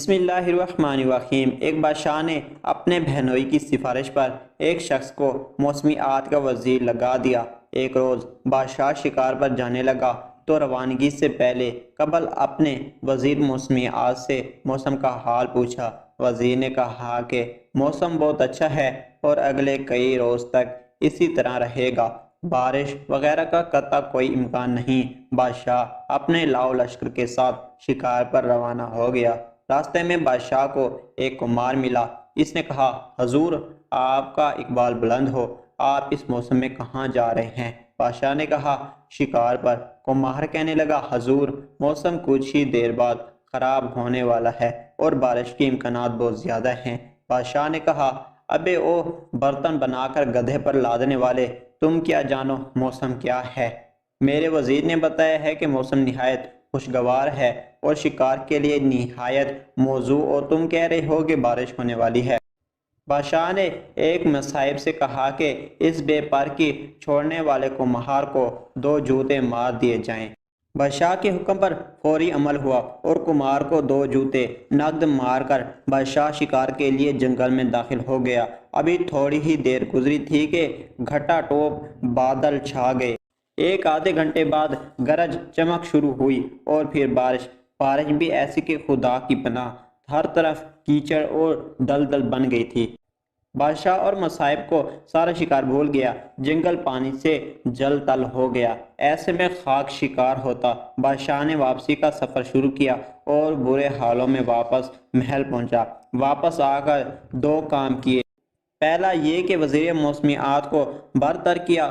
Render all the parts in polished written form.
بسم اللہ الرحمن الرحیم۔ ایک بادشاہ نے اپنے بہنوئی کی سفارش پر ایک شخص کو موسمیات کا وزیر لگا دیا۔ ایک روز بادشاہ شکار پر جانے لگا تو روانگی سے پہلے قبل اپنے وزیر موسمیات سے موسم کا حال پوچھا۔ وزیر نے کہا کہ موسم بہت اچھا ہے اور اگلے کئی روز تک اسی طرح رہے گا، بارش وغیرہ کا قطع کوئی امکان نہیں۔ بادشاہ اپنے لاؤ لشکر کے ساتھ شکار پر روانہ ہو گیا۔ راستے میں بادشاہ کو ایک کمار ملا۔ اس نے کہا، حضور، آپ کا اقبال بلند ہو، آپ اس موسم میں کہاں جا رہے ہیں؟ بادشاہ نے کہا، شکار پر۔ کمار کہنے لگا، حضور، موسم کچھ ہی دیر بعد خراب ہونے والا ہے اور بارش کے امکانات بہت زیادہ ہیں۔ بادشاہ نے کہا، ابے او برتن بنا کر گدھے پر لادنے والے، تم کیا جانو موسم کیا ہے؟ میرے وزیر نے بتایا ہے کہ موسم نہایت خوشگوار ہے اور شکار کے لیے نہایت موزوں، اور تم کہہ رہے ہو کہ بارش ہونے والی ہے۔ بادشاہ نے ایک مصاحب سے کہا کہ اس بے پر کی چھوڑنے والے کمہار کو 2 جوتے مار دیے جائیں۔ بادشاہ کے حکم پر فوری عمل ہوا اور کمار کو 2 جوتے نقد مار کر بادشاہ شکار کے لیے جنگل میں داخل ہو گیا۔ ابھی تھوڑی ہی دیر گزری تھی کہ گھٹا ٹوپ بادل چھا گئے۔ ایک آدھے گھنٹے بعد گرج چمک شروع ہوئی اور پھر بارش بھی ایسی کہ خدا کی پناہ، ہر طرف کیچڑ اور دلدل بن گئی تھی۔ بادشاہ اور مصائب کو سارا شکار بھول گیا، جنگل پانی سے جل تل ہو گیا، ایسے میں خاک شکار ہوتا۔ بادشاہ نے واپسی کا سفر شروع کیا اور برے حالوں میں واپس محل پہنچا۔ واپس آ کر 2 کام کیے۔ پہلا یہ کہ وزیر موسمیات کو برتر کیا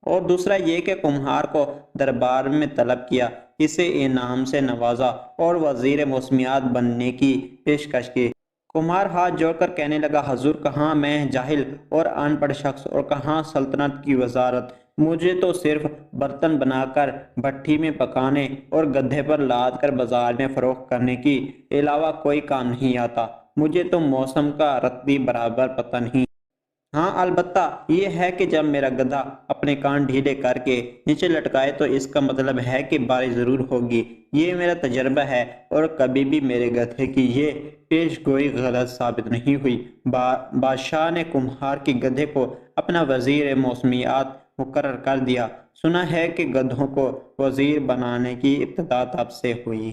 اور دوسرا یہ کہ کمہار کو دربار میں طلب کیا، اسے انعام سے نوازا اور وزیر موسمیات بننے کی پیشکش کی۔ کمہار ہاتھ جوڑ کر کہنے لگا، حضور، کہاں میں جاہل اور ان پڑھ شخص اور کہاں سلطنت کی وزارت، مجھے تو صرف برتن بنا کر بھٹی میں پکانے اور گدھے پر لاد کر بازار میں فروخت کرنے کے علاوہ کوئی کام نہیں آتا، مجھے تو موسم کا رتی برابر پتہ نہیں۔ ہاں، البتہ یہ ہے کہ جب میرا گدھا اپنے کان ڈھیلے کر کے نیچے لٹکائے تو اس کا مطلب ہے کہ بارش ضرور ہوگی۔ یہ میرا تجربہ ہے اور کبھی بھی میرے گدھے کی یہ پیش گوئی غلط ثابت نہیں ہوئی۔ بادشاہ نے کمہار کے گدھے کو اپنا وزیر موسمیات مقرر کر دیا۔ سنا ہے کہ گدھوں کو وزیر بنانے کی ابتدا تب سے ہوئی۔